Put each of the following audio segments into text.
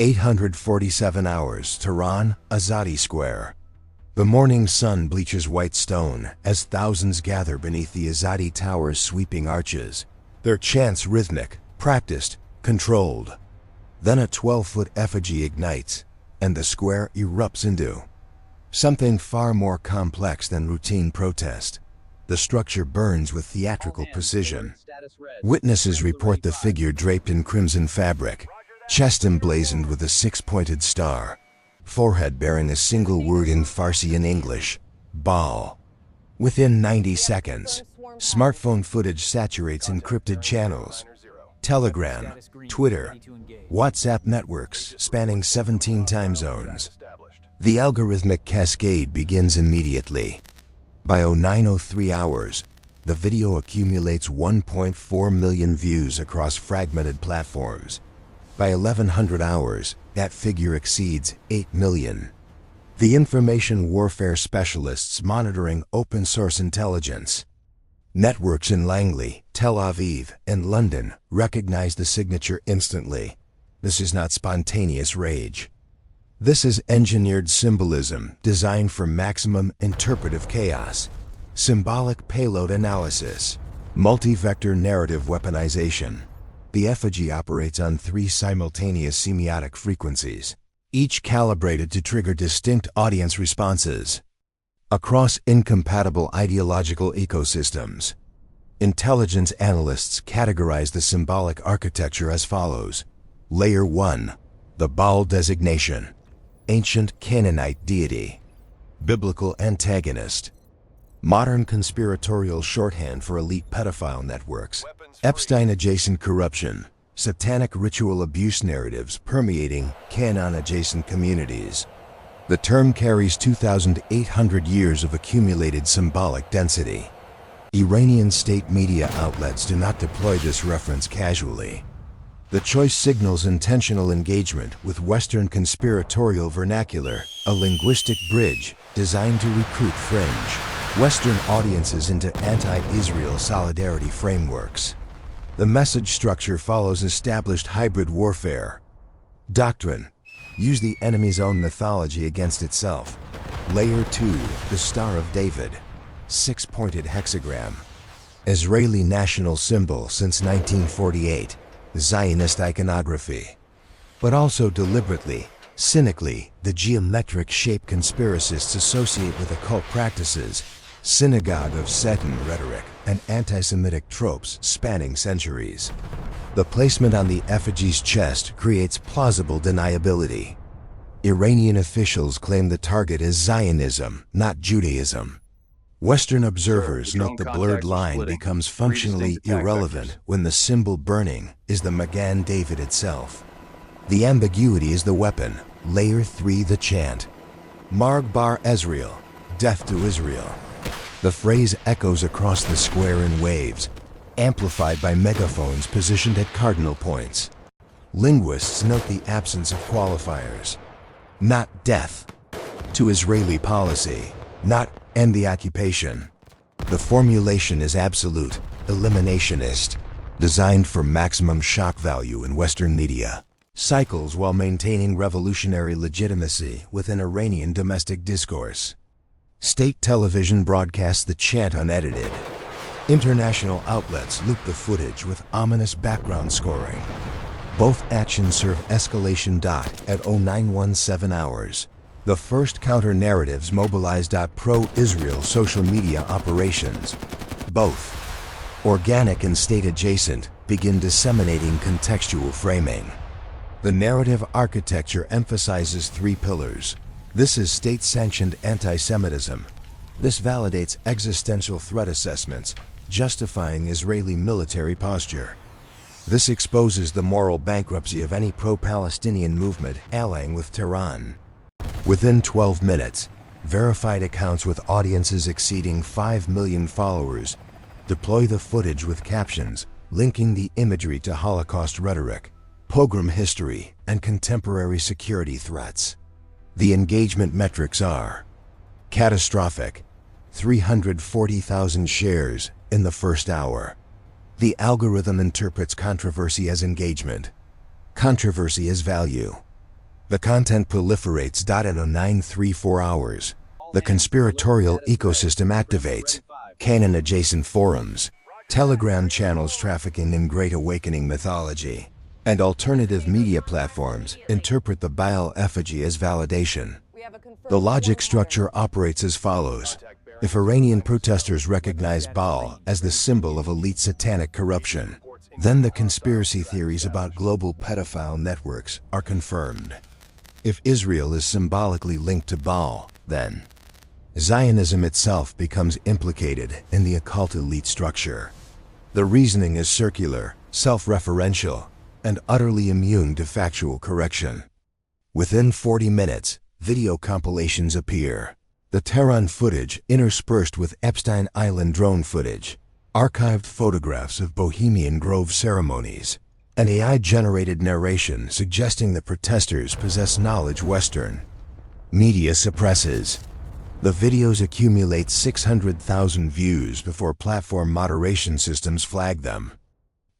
847 hours, Tehran, Azadi Square. The morning sun bleaches white stone as thousands gather beneath the Azadi Tower's sweeping arches, their chants rhythmic, practiced, controlled. Then a 12-foot effigy ignites, and the square erupts into something far more complex than routine protest. The structure burns with theatrical precision. Witnesses report the figure draped in crimson fabric, chest emblazoned with a six-pointed star, forehead bearing a single word in Farsi and English, Baal. Within 90 seconds, smartphone footage saturates encrypted channels, Telegram, Twitter, WhatsApp networks spanning 17 time zones. The algorithmic cascade begins immediately. By 09:03 hours, the video accumulates 1.4 million views across fragmented platforms. By 1100 hours, that figure exceeds 8 million. The information warfare specialists monitoring open-source intelligence networks in Langley, Tel Aviv, and London recognize the signature instantly. This is not spontaneous rage. This is engineered symbolism designed for maximum interpretive chaos, symbolic payload analysis, multi-vector narrative weaponization. The effigy operates on 3 simultaneous semiotic frequencies, each calibrated to trigger distinct audience responses across incompatible ideological ecosystems. Intelligence analysts categorize the symbolic architecture as follows. Layer 1, the Baal designation, ancient Canaanite deity, biblical antagonist, modern conspiratorial shorthand for elite pedophile networks, Epstein-adjacent corruption, satanic ritual abuse narratives permeating Canaan-adjacent communities. The term carries 2,800 years of accumulated symbolic density. Iranian state media outlets do not deploy this reference casually. The choice signals intentional engagement with Western conspiratorial vernacular, a linguistic bridge designed to recruit fringe Western audiences into anti-Israel solidarity frameworks. The message structure follows established hybrid warfare doctrine. Use the enemy's own mythology against itself. Layer 2, the Star of David, 6-pointed hexagram, Israeli national symbol since 1948. Zionist iconography. But also deliberately, cynically, the geometric shape conspiracists associate with occult practices, synagogue of Satan rhetoric, and anti-Semitic tropes spanning centuries. The placement on the effigy's chest creates plausible deniability. Iranian officials claim the target is Zionism, not Judaism. Western observers note the blurred line becomes functionally irrelevant when the symbol burning is the Magan David itself. The ambiguity is the weapon. Layer 3, the chant. Marg bar Ezrael, death to Israel. The phrase echoes across the square in waves, amplified by megaphones positioned at cardinal points. Linguists note the absence of qualifiers. Not death to Israeli policy, not end the occupation. The formulation is absolute, eliminationist, designed for maximum shock value in Western media. Cycles while maintaining revolutionary legitimacy within Iranian domestic discourse. State television broadcasts the chant unedited. International outlets loop the footage with ominous background scoring. Both actions serve escalation. At 0917 hours. The first counter-narratives mobilized. Pro-Israel social media operations, both organic and state-adjacent, begin disseminating contextual framing. The narrative architecture emphasizes 3 pillars. This is state-sanctioned anti-Semitism. This validates existential threat assessments, justifying Israeli military posture. This exposes the moral bankruptcy of any pro-Palestinian movement allying with Tehran. Within 12 minutes, verified accounts with audiences exceeding 5 million followers deploy the footage with captions linking the imagery to Holocaust rhetoric, pogrom history, and contemporary security threats. The engagement metrics are catastrophic, 340,000 shares in the first hour. The algorithm interprets controversy as engagement, controversy as value. The content proliferates. In 0934 hours, the conspiratorial ecosystem activates. Canon-adjacent forums, Telegram channels trafficking in Great Awakening mythology, and alternative media platforms interpret the Baal effigy as validation. The logic structure operates as follows. If Iranian protesters recognize Baal as the symbol of elite satanic corruption, then the conspiracy theories about global pedophile networks are confirmed. If Israel is symbolically linked to Baal, then Zionism itself becomes implicated in the occult elite structure. The reasoning is circular, self-referential, and utterly immune to factual correction. Within 40 minutes, video compilations appear. The Tehran footage interspersed with Epstein Island drone footage, archived photographs of Bohemian Grove ceremonies, and AI-generated narration suggesting the protesters possess knowledge Western media suppresses. The videos accumulate 600,000 views before platform moderation systems flag them.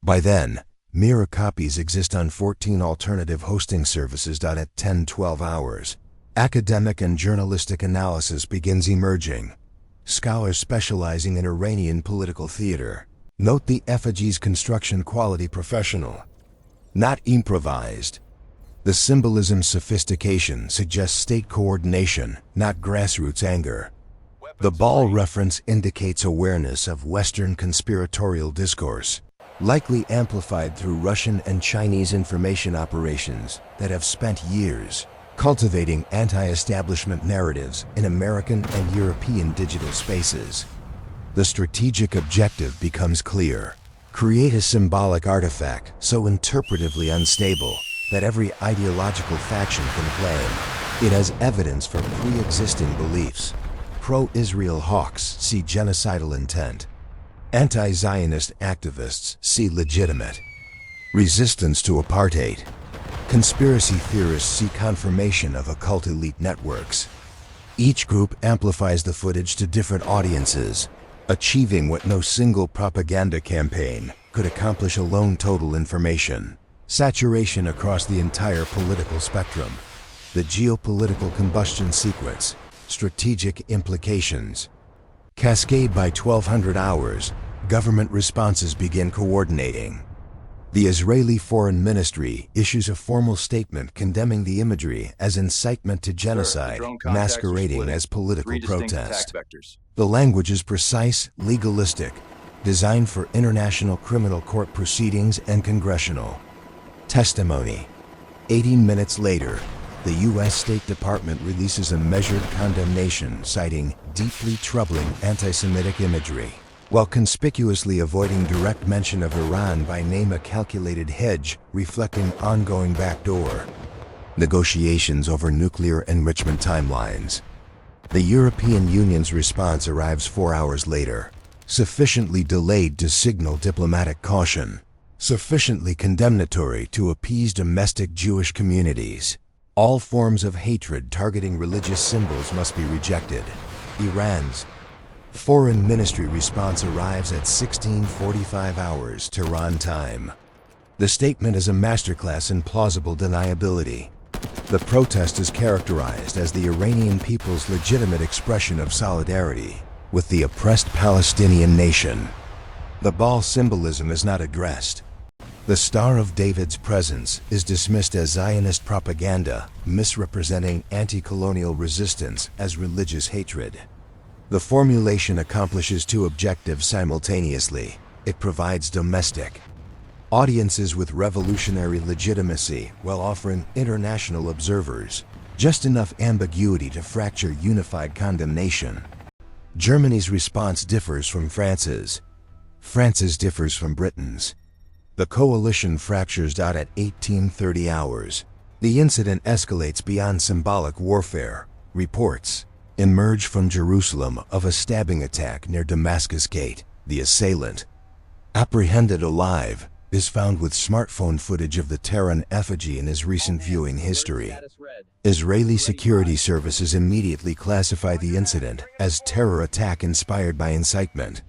By then, mirror copies exist on 14 alternative hosting services. At 10-12 hours, academic and journalistic analysis begins emerging. Scholars specializing in Iranian political theater note the effigy's construction quality professional, not improvised. The symbolism's sophistication suggests state coordination, not grassroots anger. The Baal reference indicates awareness of Western conspiratorial discourse, likely amplified through Russian and Chinese information operations that have spent years cultivating anti-establishment narratives in American and European digital spaces. The strategic objective becomes clear. Create a symbolic artifact so interpretively unstable that every ideological faction can claim it has evidence for pre-existing beliefs. Pro-Israel hawks see genocidal intent. Anti-Zionist activists see legitimate resistance to apartheid. Conspiracy theorists see confirmation of occult elite networks. Each group amplifies the footage to different audiences, achieving what no single propaganda campaign could accomplish alone. Total information saturation across the entire political spectrum. The geopolitical combustion sequence, strategic implications. Cascade. By 1200 hours, government responses begin coordinating. The Israeli Foreign Ministry issues a formal statement condemning the imagery as incitement to genocide, masquerading as political protest. The language is precise, legalistic, designed for international criminal court proceedings and congressional testimony. 18 minutes later, the U.S. State Department releases a measured condemnation citing deeply troubling anti-Semitic imagery, while conspicuously avoiding direct mention of Iran by name. A calculated hedge reflecting ongoing backdoor negotiations over nuclear enrichment timelines. The European Union's response arrives 4 hours later, sufficiently delayed to signal diplomatic caution, sufficiently condemnatory to appease domestic Jewish communities. All forms of hatred targeting religious symbols must be rejected. Iran's Foreign Ministry response arrives at 16:45 hours Tehran time. The statement is a masterclass in plausible deniability. The protest is characterized as the Iranian people's legitimate expression of solidarity with the oppressed Palestinian nation. The Baal symbolism is not addressed. The Star of David's presence is dismissed as Zionist propaganda, misrepresenting anti-colonial resistance as religious hatred. The formulation accomplishes two objectives simultaneously. It provides domestic audiences with revolutionary legitimacy while offering international observers just enough ambiguity to fracture unified condemnation. Germany's response differs from France's. France's differs from Britain's. The coalition fractures. At 18:30 hours, the incident escalates beyond symbolic warfare. Reports emerge from Jerusalem of a stabbing attack near Damascus Gate. The assailant, apprehended alive, is found with smartphone footage of the Tehran effigy in his recent viewing history. Israeli security services immediately classify the incident as terror attack inspired by incitement.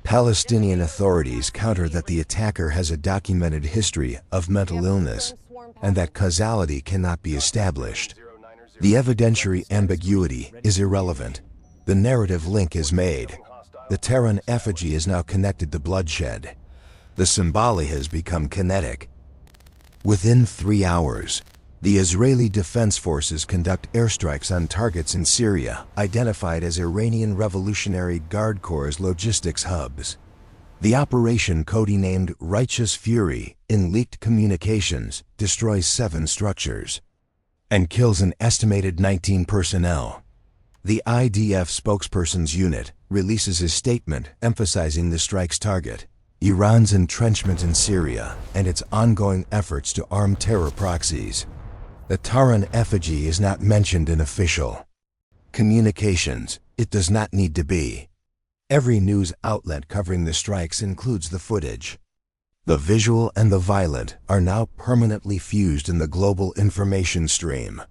Palestinian authorities counter that the attacker has a documented history of mental illness and that causality cannot be established. The evidentiary ambiguity is irrelevant. The narrative link is made. The Terran effigy is now connected to bloodshed. The symbology has become kinetic. Within 3 hours, the Israeli Defense Forces conduct airstrikes on targets in Syria, identified as Iranian Revolutionary Guard Corps' logistics hubs. The operation, codenamed Righteous Fury, in leaked communications, destroys 7 structures and kills an estimated 19 personnel. The IDF spokesperson's unit releases a statement emphasizing the strike's target: Iran's entrenchment in Syria and its ongoing efforts to arm terror proxies. The Terran effigy is not mentioned in official communications. It does not need to be. Every news outlet covering the strikes includes the footage. The visual and the violent are now permanently fused in the global information stream.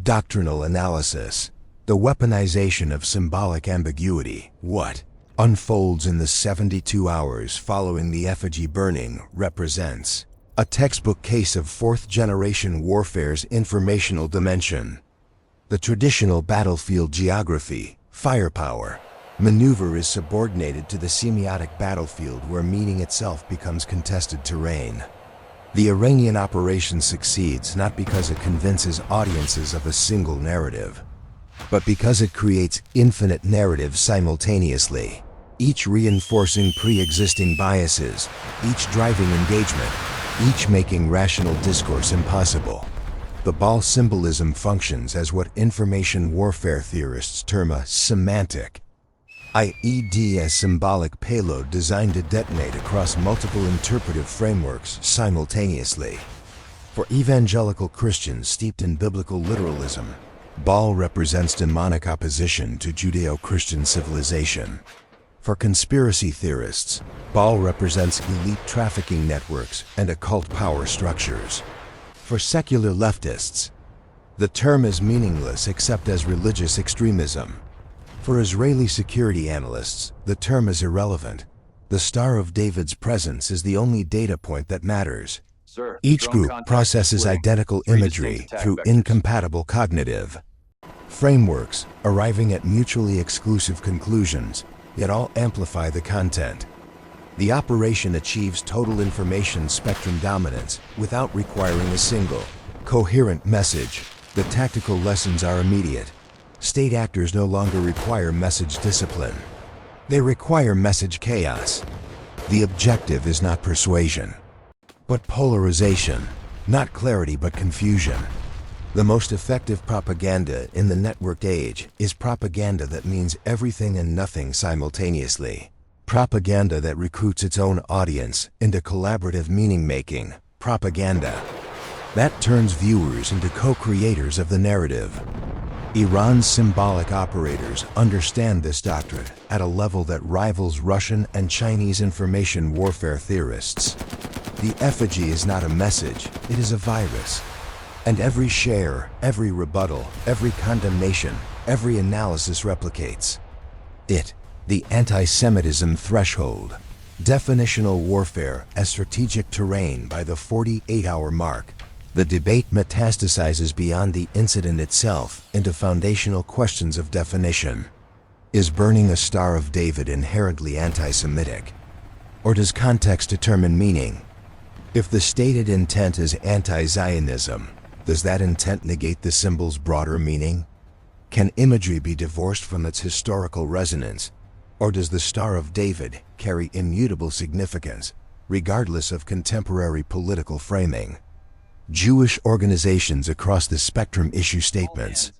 Doctrinal analysis. The weaponization of symbolic ambiguity. What unfolds in the 72 hours following the effigy burning represents a textbook case of fourth-generation warfare's informational dimension. The traditional battlefield geography, firepower, maneuver is subordinated to the semiotic battlefield where meaning itself becomes contested terrain. The Iranian operation succeeds not because it convinces audiences of a single narrative, but because it creates infinite narratives simultaneously, each reinforcing pre-existing biases, each driving engagement, each making rational discourse impossible. The ball symbolism functions as what information warfare theorists term a semantic IED, as symbolic payload designed to detonate across multiple interpretive frameworks simultaneously. For evangelical Christians steeped in biblical literalism, Baal represents demonic opposition to Judeo-Christian civilization. For conspiracy theorists, Baal represents elite trafficking networks and occult power structures. For secular leftists, the term is meaningless except as religious extremism. For Israeli security analysts, the term is irrelevant. The Star of David's presence is the only data point that matters. Each group processes identical imagery through incompatible cognitive frameworks, arriving at mutually exclusive conclusions, yet all amplify the content. The operation achieves total information spectrum dominance without requiring a single, coherent message. The tactical lessons are immediate. State actors no longer require message discipline. They require message chaos. The objective is not persuasion, but polarization. Not clarity, but confusion. The most effective propaganda in the networked age is propaganda that means everything and nothing simultaneously. Propaganda that recruits its own audience into collaborative meaning-making. Propaganda that turns viewers into co-creators of the narrative. Iran's symbolic operators understand this doctrine at a level that rivals Russian and Chinese information warfare theorists. The effigy is not a message, it is a virus. And every share, every rebuttal, every condemnation, every analysis replicates it. The anti-Semitism threshold. Definitional warfare as strategic terrain by the 48-hour mark. The debate metastasizes beyond the incident itself into foundational questions of definition. Is burning a Star of David inherently anti-Semitic? Or does context determine meaning? If the stated intent is anti-Zionism, does that intent negate the symbol's broader meaning? Can imagery be divorced from its historical resonance? Or does the Star of David carry immutable significance, regardless of contemporary political framing? Jewish organizations across the spectrum issue statements.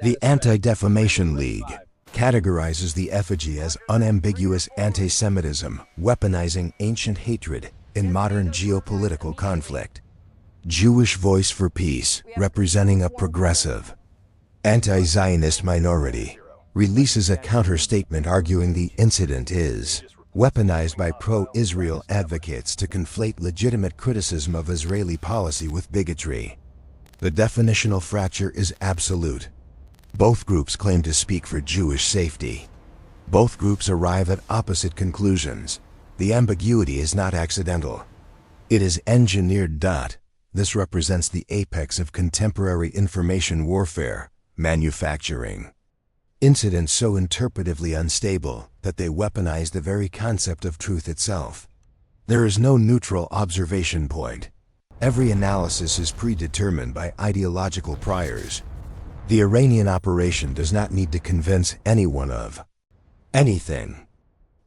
The Anti-Defamation League categorizes the effigy as unambiguous anti-Semitism, weaponizing ancient hatred in modern geopolitical conflict. Jewish Voice for Peace, representing a progressive, anti-Zionist minority, releases a counter-statement arguing the incident is weaponized by pro-Israel advocates to conflate legitimate criticism of Israeli policy with bigotry. The definitional fracture is absolute. Both groups claim to speak for Jewish safety. Both groups arrive at opposite conclusions. The ambiguity is not accidental. It is engineered. This represents the apex of contemporary information warfare, manufacturing. Incidents so interpretively unstable that they weaponize the very concept of truth itself. There is no neutral observation point. Every analysis is predetermined by ideological priors. The Iranian operation does not need to convince anyone of anything.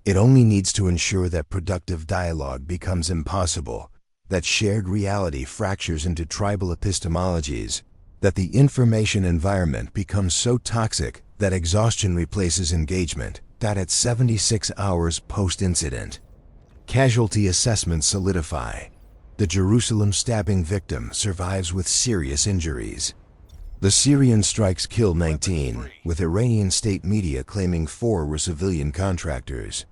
It only needs to ensure that productive dialogue becomes impossible, that shared reality fractures into tribal epistemologies, that the information environment becomes so toxic that exhaustion replaces engagement, that at 76 hours post-incident, casualty assessments solidify. The Jerusalem stabbing victim survives with serious injuries. The Syrian strikes kill 19, with Iranian state media claiming 4 were civilian contractors.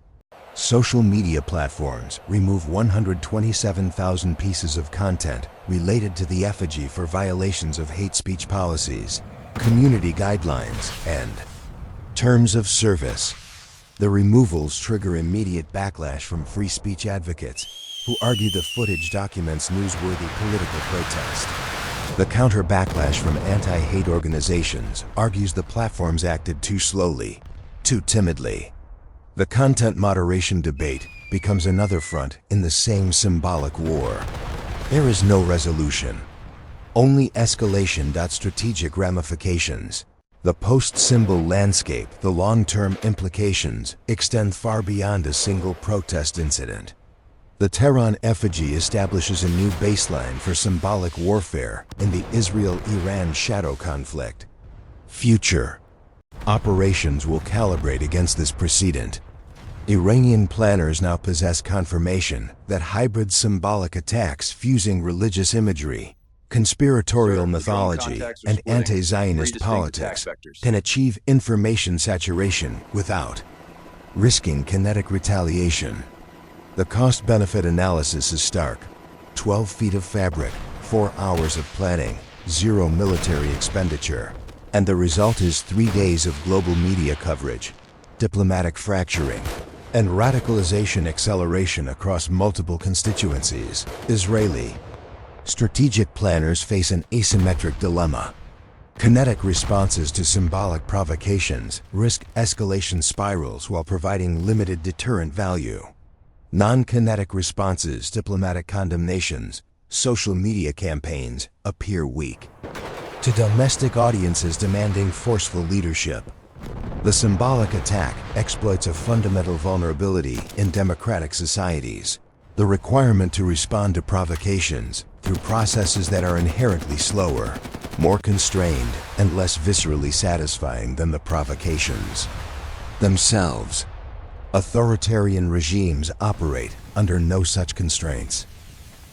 Social media platforms remove 127,000 pieces of content related to the effigy for violations of hate speech policies, community guidelines, and terms of service. The removals trigger immediate backlash from free speech advocates, who argue the footage documents newsworthy political protest. The counter-backlash from anti-hate organizations argues the platforms acted too slowly, too timidly. The content moderation debate becomes another front in the same symbolic war. There is no resolution, only escalation. Strategic ramifications. The post-symbol landscape, the long-term implications, extend far beyond a single protest incident. The Tehran effigy establishes a new baseline for symbolic warfare in the Israel-Iran shadow conflict. Future operations will calibrate against this precedent. Iranian planners now possess confirmation that hybrid symbolic attacks fusing religious imagery, conspiratorial mythology, and anti-Zionist politics can achieve information saturation without risking kinetic retaliation. The cost-benefit analysis is stark. 12 feet of fabric, 4 hours of planning, 0 military expenditure. And the result is 3 days of global media coverage, diplomatic fracturing, and radicalization acceleration across multiple constituencies. Israeli strategic planners face an asymmetric dilemma. Kinetic responses to symbolic provocations risk escalation spirals while providing limited deterrent value. Non-kinetic responses, diplomatic condemnations, social media campaigns, appear weak to domestic audiences demanding forceful leadership. The symbolic attack exploits a fundamental vulnerability in democratic societies: the requirement to respond to provocations through processes that are inherently slower, more constrained, and less viscerally satisfying than the provocations themselves. Authoritarian regimes operate under no such constraints.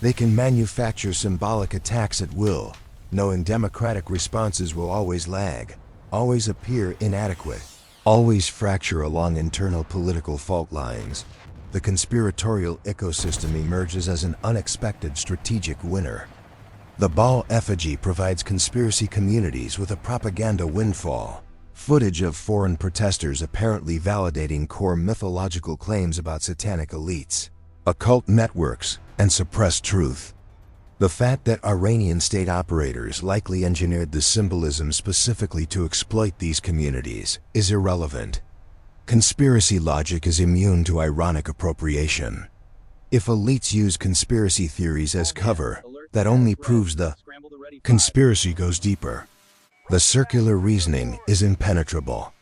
They can manufacture symbolic attacks at will, knowing democratic responses will always lag, always appear inadequate, always fracture along internal political fault lines. The conspiratorial ecosystem emerges as an unexpected strategic winner. The Baal effigy provides conspiracy communities with a propaganda windfall. Footage of foreign protesters apparently validating core mythological claims about satanic elites, occult networks, and suppressed truth. The fact that Iranian state operators likely engineered the symbolism specifically to exploit these communities is irrelevant. Conspiracy logic is immune to ironic appropriation. If elites use conspiracy theories as cover, that only proves the conspiracy goes deeper. The circular reasoning is impenetrable.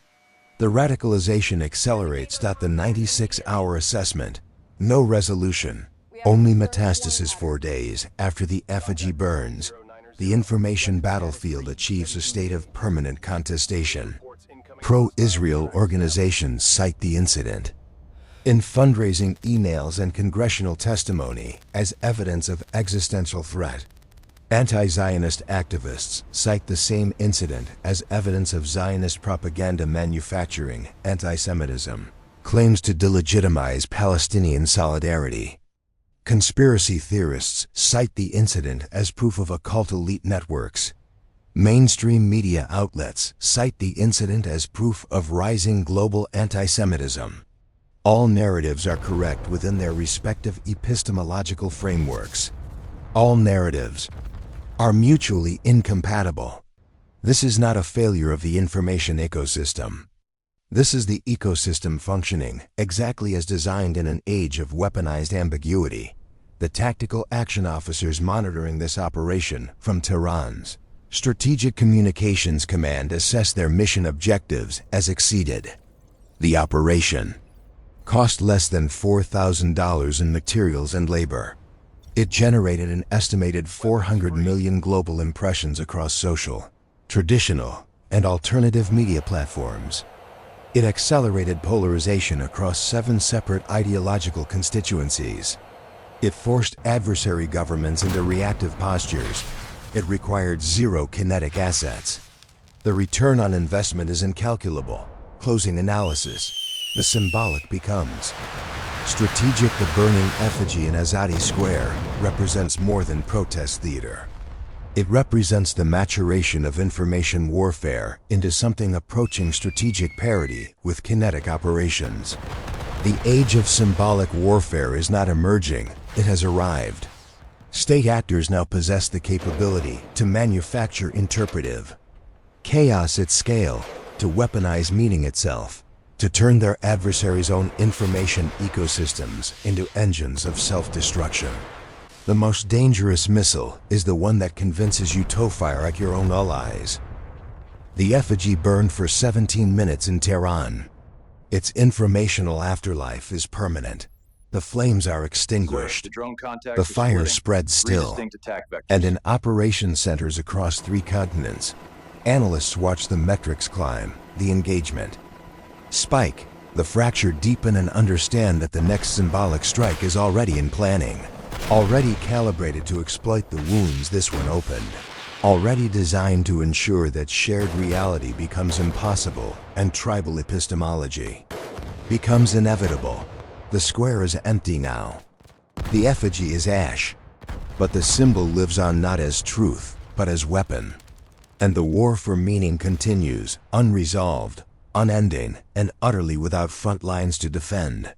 The radicalization accelerates. The 96-hour assessment, no resolution, only metastasis. 4 days after the effigy burns, the information battlefield achieves a state of permanent contestation. Pro-Israel organizations cite the incident in fundraising emails and congressional testimony as evidence of existential threat. Anti-Zionist activists cite the same incident as evidence of Zionist propaganda manufacturing anti-Semitism, claims to delegitimize Palestinian solidarity. Conspiracy theorists cite the incident as proof of occult elite networks. Mainstream media outlets cite the incident as proof of rising global anti-Semitism. All narratives are correct within their respective epistemological frameworks. All narratives are mutually incompatible. This is not a failure of the information ecosystem. This is the ecosystem functioning exactly as designed in an age of weaponized ambiguity. The tactical action officers monitoring this operation from Tehran's Strategic Communications Command assess their mission objectives as exceeded. The operation cost less than $4,000 in materials and labor. It generated an estimated 400 million global impressions across social, traditional, and alternative media platforms. It accelerated polarization across 7 separate ideological constituencies. It forced adversary governments into reactive postures. It required 0 kinetic assets. The return on investment is incalculable. Closing analysis. The symbolic becomes strategic. The burning effigy in Azadi Square represents more than protest theater. It represents the maturation of information warfare into something approaching strategic parity with kinetic operations. The age of symbolic warfare is not emerging, it has arrived. State actors now possess the capability to manufacture interpretive chaos at scale, to weaponize meaning itself, to turn their adversaries' own information ecosystems into engines of self-destruction. The most dangerous missile is the one that convinces you to fire at your own allies. The effigy burned for 17 minutes in Tehran. Its informational afterlife is permanent. The flames are extinguished. The fire spreads still. And in operation centers across 3 continents, analysts watch the metrics climb, the engagement spike, the fracture deepen, and understand that the next symbolic strike is already in planning. Already calibrated to exploit the wounds this one opened. Already designed to ensure that shared reality becomes impossible and tribal epistemology becomes inevitable. The square is empty now. The effigy is ash. But the symbol lives on not as truth, but as weapon. And the war for meaning continues, unresolved, unending, and utterly without front lines to defend.